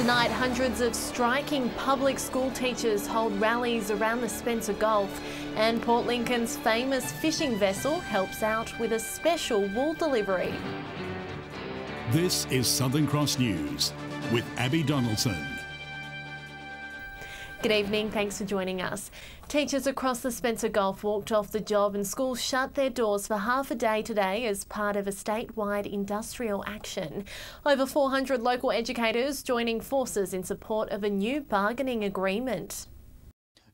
Tonight, hundreds of striking public school teachers hold rallies around the Spencer Gulf, and Port Lincoln's famous fishing vessel helps out with a special wool delivery. This is Southern Cross News with Abby Donaldson. Good evening, thanks for joining us. Teachers across the Spencer Gulf walked off the job and schools shut their doors for half a day today as part of a statewide industrial action. Over 400 local educators joining forces in support of a new bargaining agreement.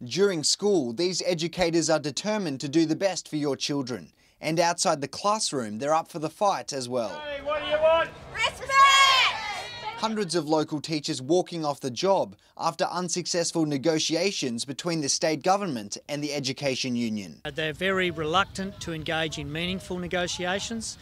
During school, these educators are determined to do the best for your children. And outside the classroom, they're up for the fight as well. Hey, what do you want? Respect! Hundreds of local teachers walking off the job after unsuccessful negotiations between the state government and the education union. They're very reluctant to engage in meaningful negotiations.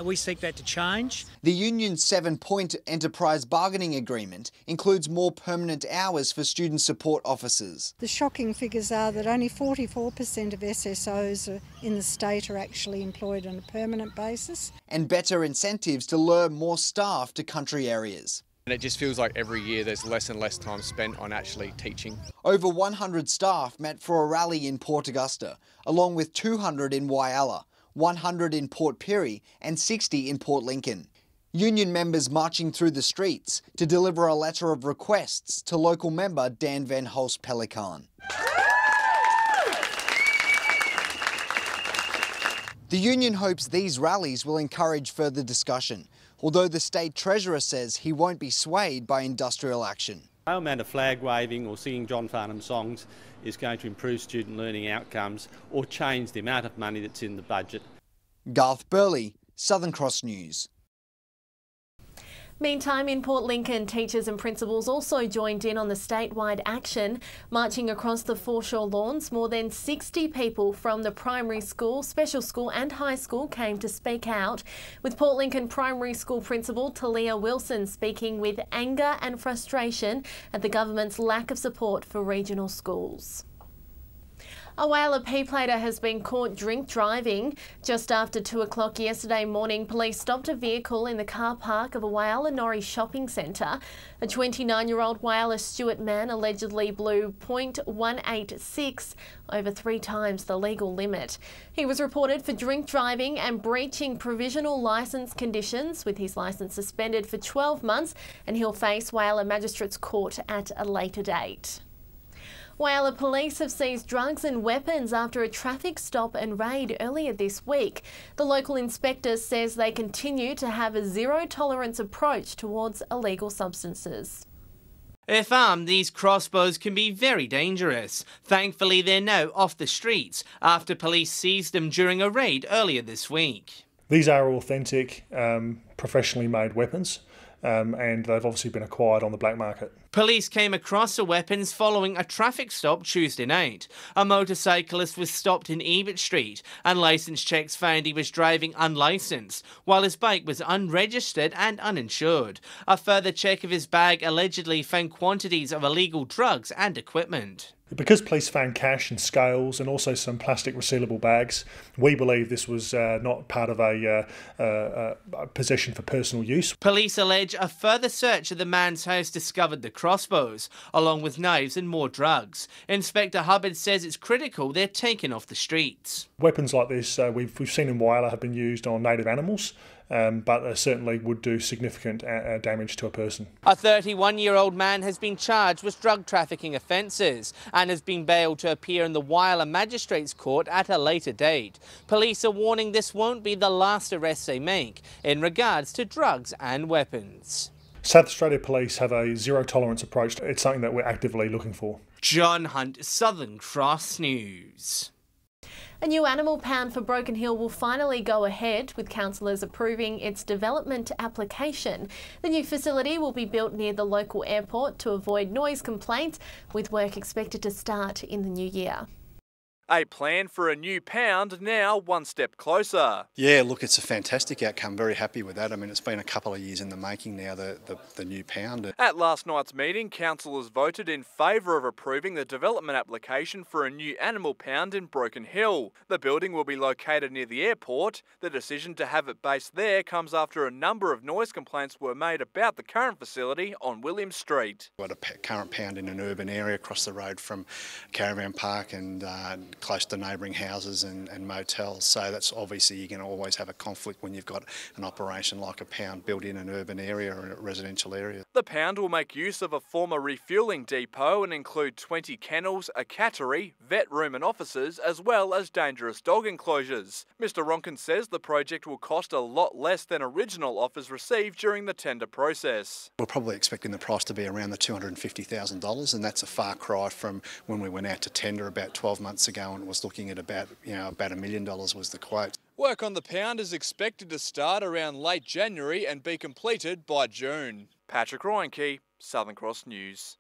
We seek that to change. The union's 7-point enterprise bargaining agreement includes more permanent hours for student support officers. The shocking figures are that only 44% of SSOs in the state are actually employed on a permanent basis. And better incentives to lure more staff to country areas. And it just feels like every year there's less and less time spent on actually teaching. Over 100 staff met for a rally in Port Augusta, along with 200 in Whyalla, 100 in Port Pirie and 60 in Port Lincoln. Union members marching through the streets to deliver a letter of requests to local member Dan Van Hulst Pelican. The union hopes these rallies will encourage further discussion, although the State Treasurer says he won't be swayed by industrial action. No amount of flag waving or singing John Farnham songs is going to improve student learning outcomes or change the amount of money that's in the budget. Garth Burley, Southern Cross News. Meantime, in Port Lincoln, teachers and principals also joined in on the statewide action. Marching across the foreshore lawns, more than 60 people from the primary school, special school and high school came to speak out, with Port Lincoln Primary School Principal Talia Wilson speaking with anger and frustration at the government's lack of support for regional schools. A Whyalla P-plater has been caught drink driving. Just after 2 o'clock yesterday morning, police stopped a vehicle in the car park of a Whyalla Norrie shopping centre. A 29-year-old Whyalla Stuart man allegedly blew .186 over 3 times the legal limit. He was reported for drink driving and breaching provisional licence conditions, with his licence suspended for 12 months, and he'll face Whyalla Magistrates Court at a later date. Whyalla police have seized drugs and weapons after a traffic stop and raid earlier this week. The local inspector says they continue to have a zero-tolerance approach towards illegal substances. If armed, these crossbows can be very dangerous. Thankfully, they're now off the streets after police seized them during a raid earlier this week. These are authentic, professionally made weapons. And they've obviously been acquired on the black market. Police came across the weapons following a traffic stop Tuesday night. A motorcyclist was stopped in Ebert Street and licence checks found he was driving unlicensed, while his bike was unregistered and uninsured. A further check of his bag allegedly found quantities of illegal drugs and equipment. Because police found cash and scales and also some plastic resealable bags, we believe this was not part of a possession for personal use. Police allege a further search of the man's house discovered the crossbows, along with knives and more drugs. Inspector Hubbard says it's critical they're taken off the streets. Weapons like this we've seen in Whyalla have been used on native animals. But certainly would do significant damage to a person. A 31-year-old man has been charged with drug trafficking offences and has been bailed to appear in the Whyalla Magistrates Court at a later date. Police are warning this won't be the last arrest they make in regards to drugs and weapons. South Australia Police have a zero-tolerance approach. It's something that we're actively looking for. John Hunt, Southern Cross News. A new animal pound for Broken Hill will finally go ahead, with councillors approving its development application. The new facility will be built near the local airport to avoid noise complaints, with work expected to start in the new year. A plan for a new pound now one step closer. Yeah, look, it's a fantastic outcome. Very happy with that. I mean, it's been a couple of years in the making now, the new pound. At last night's meeting, councillors voted in favour of approving the development application for a new animal pound in Broken Hill. The building will be located near the airport. The decision to have it based there comes after a number of noise complaints were made about the current facility on William Street. We've got a current pound in an urban area across the road from Caravan Park and close to neighbouring houses and motels. So that's obviously you're going to always have a conflict when you've got an operation like a pound built in an urban area or a residential area. The pound will make use of a former refuelling depot and include 20 kennels, a cattery, vet room and offices, as well as dangerous dog enclosures. Mr Ronkin says the project will cost a lot less than original offers received during the tender process. We're probably expecting the price to be around the $250,000, and that's a far cry from when we went out to tender about 12 months ago and was looking at about $1 million was the quote. Work on the pound is expected to start around late January and be completed by June. Patrick Reinke, Southern Cross News.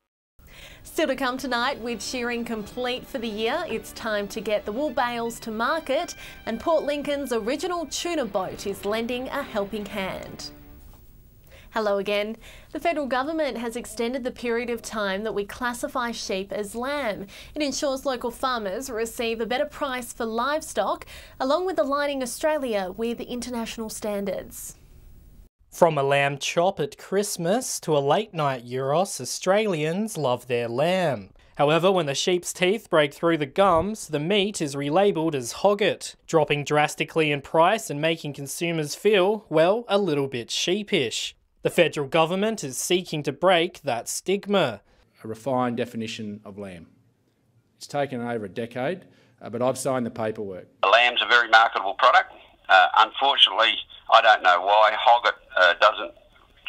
Still to come tonight, with shearing complete for the year, it's time to get the wool bales to market, and Port Lincoln's original tuna boat is lending a helping hand. Hello again. The federal government has extended the period of time that we classify sheep as lamb. It ensures local farmers receive a better price for livestock, along with aligning Australia with international standards. From a lamb chop at Christmas to a late-night gyros, Australians love their lamb. However, when the sheep's teeth break through the gums, the meat is relabelled as hogget, dropping drastically in price and making consumers feel, well, a little bit sheepish. The federal government is seeking to break that stigma. A refined definition of lamb. It's taken over a decade, but I've signed the paperwork. Lamb's a very marketable product. Unfortunately, I don't know why hogget doesn't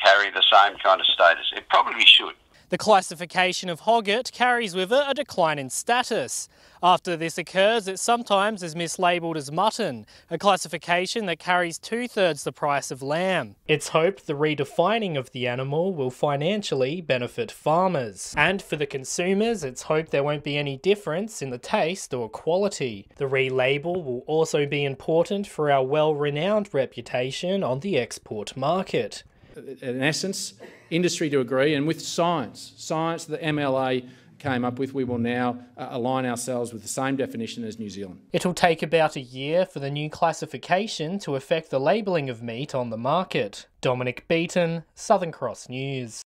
carry the same kind of status. It probably should. The classification of hogget carries with it a decline in status. After this occurs, it sometimes is mislabelled as mutton, a classification that carries 2/3 the price of lamb. It's hoped the redefining of the animal will financially benefit farmers. And for the consumers, it's hoped there won't be any difference in the taste or quality. The relabel will also be important for our well-renowned reputation on the export market. In essence, industry to agree, and with science the MLA came up with, we will now align ourselves with the same definition as New Zealand. It'll take about a year for the new classification to affect the labelling of meat on the market. Dominic Beaton, Southern Cross News.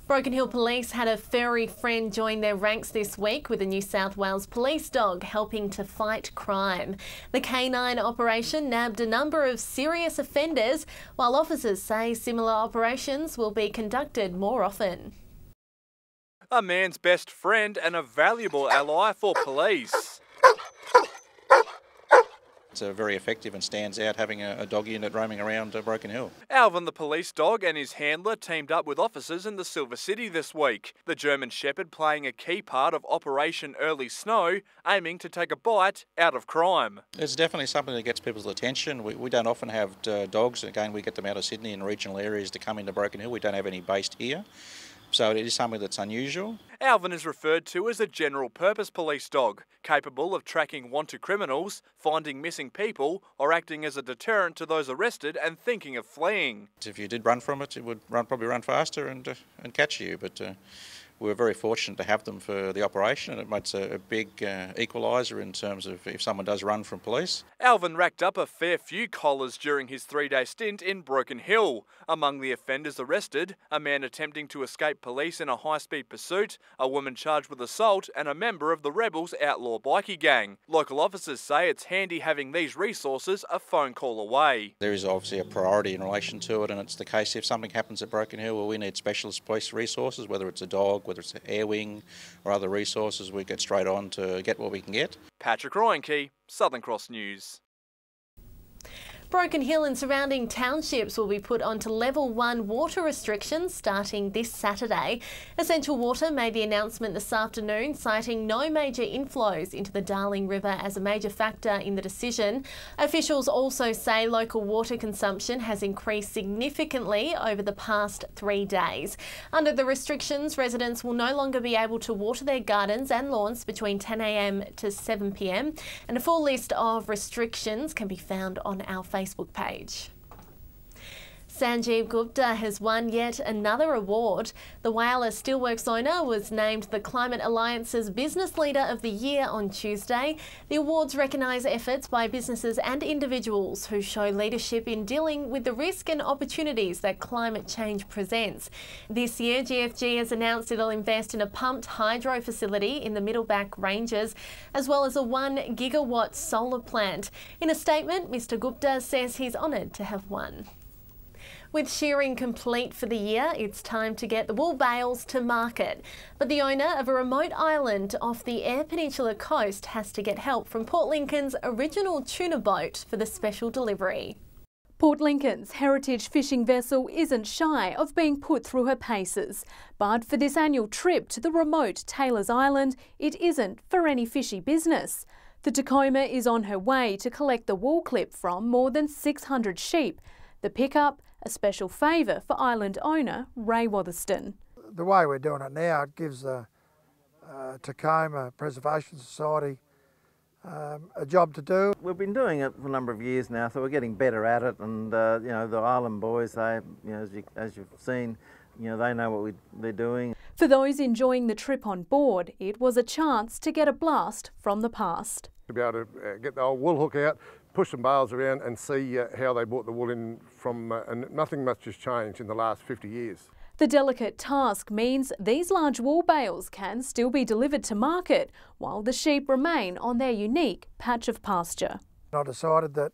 Broken Hill Police had a furry friend join their ranks this week with a New South Wales police dog helping to fight crime. The canine operation nabbed a number of serious offenders, while officers say similar operations will be conducted more often. A man's best friend and a valuable ally for police. It's very effective and stands out having a dog unit roaming around Broken Hill. Alvin the police dog and his handler teamed up with officers in the Silver City this week. The German Shepherd playing a key part of Operation Early Snow, aiming to take a bite out of crime. It's definitely something that gets people's attention. We don't often have dogs. Again, we get them out of Sydney and regional areas to come into Broken Hill. We don't have any based here. So it is something that's unusual. Alvin is referred to as a general-purpose police dog, capable of tracking wanted criminals, finding missing people, or acting as a deterrent to those arrested and thinking of fleeing. If you did run from it, it would probably run faster and catch you. But we're very fortunate to have them for the operation, and it makes a big equaliser in terms of if someone does run from police. Alvin racked up a fair few collars during his 3-day stint in Broken Hill. Among the offenders arrested, a man attempting to escape police in a high-speed pursuit, a woman charged with assault, and a member of the Rebels outlaw bikie gang. Local officers say it's handy having these resources a phone call away. There is obviously a priority in relation to it, and it's the case if something happens at Broken Hill where we need specialist police resources, whether it's a dog, whether it's an air wing or other resources, we get straight on to get what we can get. Patrick Reinke, Southern Cross News. Broken Hill and surrounding townships will be put onto Level 1 water restrictions starting this Saturday. Essential Water made the announcement this afternoon, citing no major inflows into the Darling River as a major factor in the decision. Officials also say local water consumption has increased significantly over the past 3 days. Under the restrictions, residents will no longer be able to water their gardens and lawns between 10 a.m. to 7 p.m. and a full list of restrictions can be found on our Facebook page. Sanjeev Gupta has won yet another award. The Whyalla Steelworks owner was named the Climate Alliance's Business Leader of the Year on Tuesday. The awards recognise efforts by businesses and individuals who show leadership in dealing with the risk and opportunities that climate change presents. This year, GFG has announced it'll invest in a pumped hydro facility in the Middleback Ranges, as well as a 1 gigawatt solar plant. In a statement, Mr Gupta says he's honoured to have won. With shearing complete for the year, it's time to get the wool bales to market. But the owner of a remote island off the Eyre Peninsula coast has to get help from Port Lincoln's original tuna boat for the special delivery. Port Lincoln's heritage fishing vessel isn't shy of being put through her paces. But for this annual trip to the remote Taylor's Island, it isn't for any fishy business. The Tacoma is on her way to collect the wool clip from more than 600 sheep. The pickup, a special favour for island owner Ray Watherston. The way we're doing it now, it gives the Tacoma Preservation Society a job to do. We've been doing it for a number of years now, so we're getting better at it. And you know, the island boys, they, you know, as you've seen, you know, they know what they're doing. For those enjoying the trip on board, it was a chance to get a blast from the past. To be able to get the old wool hook out, push some bales around and see how they brought the wool in from, and nothing much has changed in the last 50 years. The delicate task means these large wool bales can still be delivered to market while the sheep remain on their unique patch of pasture. I decided that,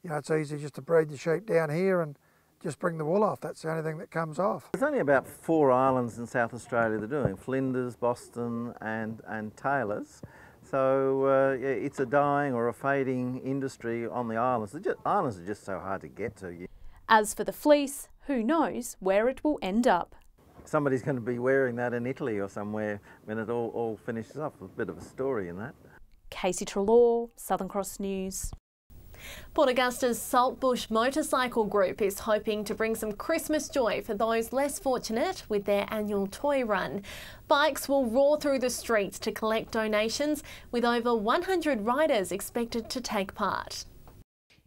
you know, it's easy just to breed the sheep down here and just bring the wool off. That's the only thing that comes off. There's only about 4 islands in South Australia that are doing Flinders, Boston and Taylor's. So yeah, it's a dying or a fading industry on the islands. Islands are just so hard to get to. As for the fleece, who knows where it will end up. Somebody's going to be wearing that in Italy or somewhere when it all finishes up. There's a bit of a story in that. Casey Treloar, Southern Cross News. Port Augusta's Saltbush Motorcycle Group is hoping to bring some Christmas joy for those less fortunate with their annual toy run. Bikes will roar through the streets to collect donations, with over 100 riders expected to take part.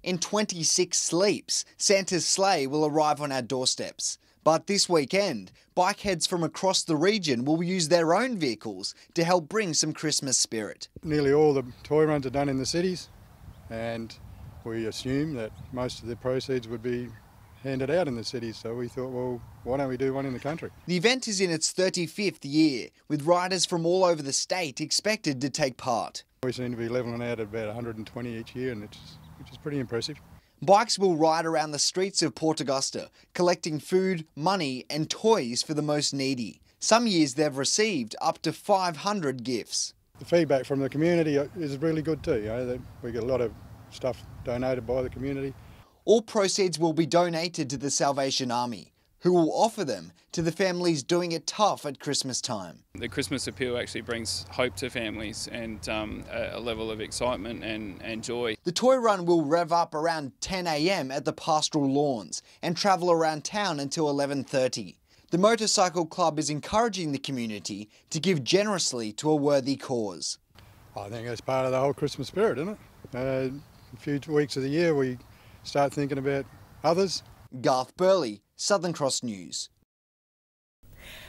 In 26 sleeps, Santa's sleigh will arrive on our doorsteps. But this weekend, bikeheads from across the region will use their own vehicles to help bring some Christmas spirit. Nearly all the toy runs are done in the cities, and we assume that most of the proceeds would be handed out in the cities, so we thought, well, why don't we do one in the country? The event is in its 35th year, with riders from all over the state expected to take part. We seem to be levelling out at about 120 each year, which is pretty impressive. Bikes will ride around the streets of Port Augusta, collecting food, money and toys for the most needy. Some years they've received up to 500 gifts. The feedback from the community is really good too. You know, we get a lot of stuff donated by the community. All proceeds will be donated to the Salvation Army, who will offer them to the families doing it tough at Christmas time. The Christmas appeal actually brings hope to families and a level of excitement and joy. The toy run will rev up around 10 a.m. at the Pastoral Lawns and travel around town until 11:30. The Motorcycle Club is encouraging the community to give generously to a worthy cause. I think that's part of the whole Christmas spirit, isn't it? A few weeks of the year we start thinking about others. Garth Burley, Southern Cross News.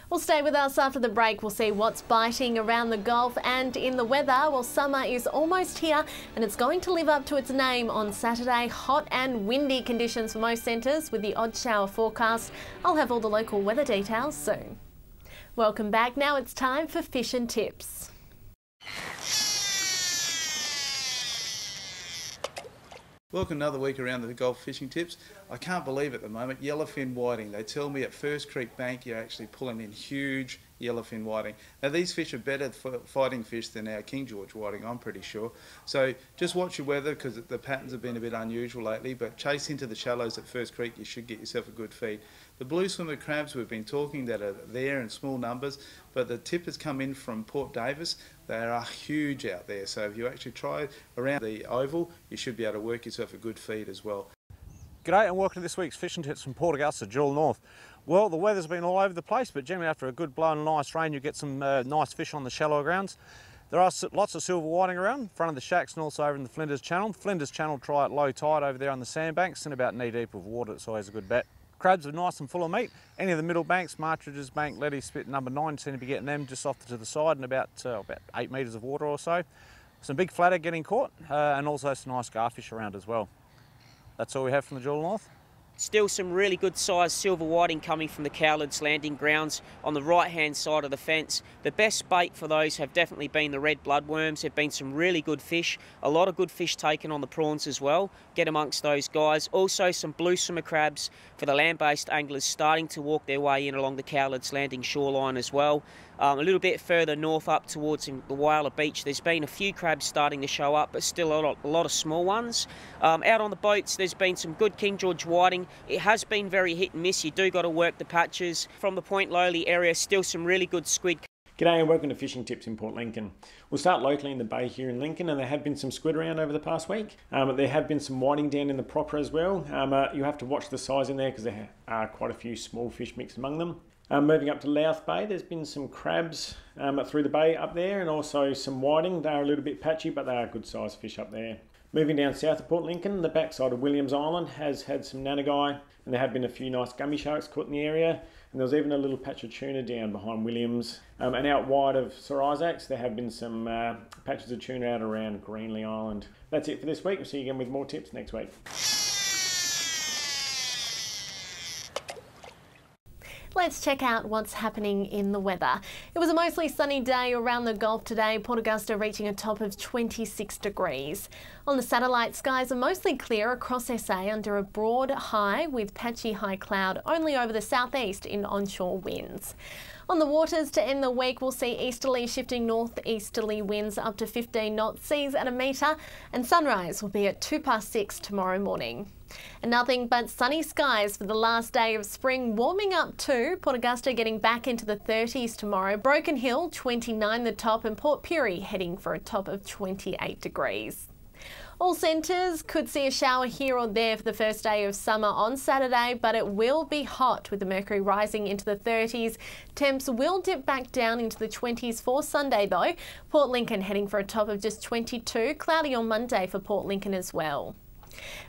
Well, stay with us after the break. We'll see what's biting around the Gulf and in the weather. Well, summer is almost here and it's going to live up to its name on Saturday. Hot and windy conditions for most centres with the odd shower forecast. I'll have all the local weather details soon. Welcome back. Now it's time for Fish and Tips. Welcome another week around the Gulf Fishing Tips. I can't believe at the moment, yellowfin whiting. They tell me at First Creek Bank you're actually pulling in huge yellowfin whiting. Now these fish are better fighting fish than our King George whiting, I'm pretty sure. So just watch your weather, because the patterns have been a bit unusual lately, but chase into the shallows at First Creek, you should get yourself a good feed. The blue swimmer crabs we've been talking that are there in small numbers, but the tippers come in from Port Davis. They are huge out there, so if you actually try around the oval, you should be able to work yourself a good feed as well. G'day and welcome to this week's Fishing Tips from Port Augusta, Jewel North. Well, the weather's been all over the place, but generally after a good blowing nice rain you get some nice fish on the shallow grounds. There are lots of silver whiting around in front of the shacks and also over in the Flinders Channel. Flinders Channel try at low tide over there on the sandbanks, and about knee deep of water, it's always a good bet. Crabs are nice and full of meat. Any of the middle banks, Martridges Bank, Letty, Spit, number 9, seem to be getting them just off to the side in about 8 metres of water or so. Some big flathead getting caught and also some nice garfish around as well. That's all we have from the Jewel North. Still some really good sized silver whiting coming from the Cowlards landing grounds on the right hand side of the fence. The best bait for those have definitely been the red bloodworms. There have been some really good fish, a lot of good fish taken on the prawns as well. Get amongst those guys. Also some blue swimmer crabs for the land-based anglers starting to walk their way in along the Cowlards landing shoreline as well. A little bit further north up towards the Whyalla Beach, there's been a few crabs starting to show up, but still a lot of small ones. Out on the boats, there's been some good King George whiting. It has been very hit and miss. You do got to work the patches. From the Point Lowly area, still some really good squid. G'day and welcome to Fishing Tips in Port Lincoln. We'll start locally in the bay here in Lincoln, and there have been some squid around over the past week. There have been some whiting down in the proper as well. You have to watch the size in there because there are quite a few small fish mixed among them. Moving up to Louth Bay, there's been some crabs through the bay up there, and also some whiting. They're a little bit patchy, but they are good sized fish up there. Moving down south of Port Lincoln, the backside of Williams Island has had some nanagai, and there have been a few nice gummy sharks caught in the area, and there was even a little patch of tuna down behind Williams. And out wide of Sir Isaac's, there have been some patches of tuna out around Greenley Island. That's it for this week. We'll see you again with more tips next week. Let's check out what's happening in the weather. It was a mostly sunny day around the Gulf today, Port Augusta reaching a top of 26 degrees. On the satellite, skies are mostly clear across SA under a broad high with patchy high cloud only over the southeast in onshore winds. On the waters to end the week, we'll see easterly shifting northeasterly winds up to 15 knots, seas at 1 metre, and sunrise will be at 6:02 tomorrow morning. And nothing but sunny skies for the last day of spring, warming up too. Port Augusta getting back into the 30s tomorrow. Broken Hill 29 the top, and Port Pirie heading for a top of 28 degrees. All centres could see a shower here or there for the first day of summer on Saturday, but it will be hot with the mercury rising into the 30s. Temps will dip back down into the 20s for Sunday though. Port Lincoln heading for a top of just 22. Cloudy on Monday for Port Lincoln as well.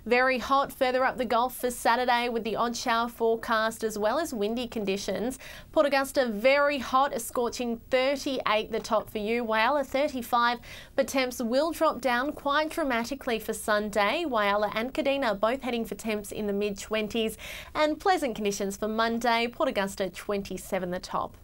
Very hot further up the Gulf for Saturday with the odd shower forecast as well as windy conditions. Port Augusta very hot, a scorching 38 the top for you, Whyalla 35, but temps will drop down quite dramatically for Sunday. Whyalla and Kadina both heading for temps in the mid-20s, and pleasant conditions for Monday, Port Augusta 27 the top.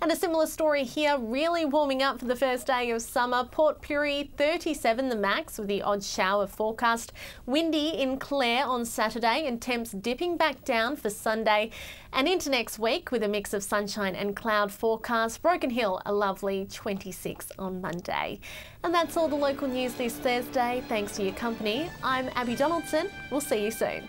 And a similar story here, really warming up for the first day of summer. Port Pirie 37 the max with the odd shower forecast. Windy in Clare on Saturday and temps dipping back down for Sunday. And into next week with a mix of sunshine and cloud forecast. Broken Hill a lovely 26 on Monday. And that's all the local news this Thursday. Thanks for your company. I'm Abby Donaldson. We'll see you soon.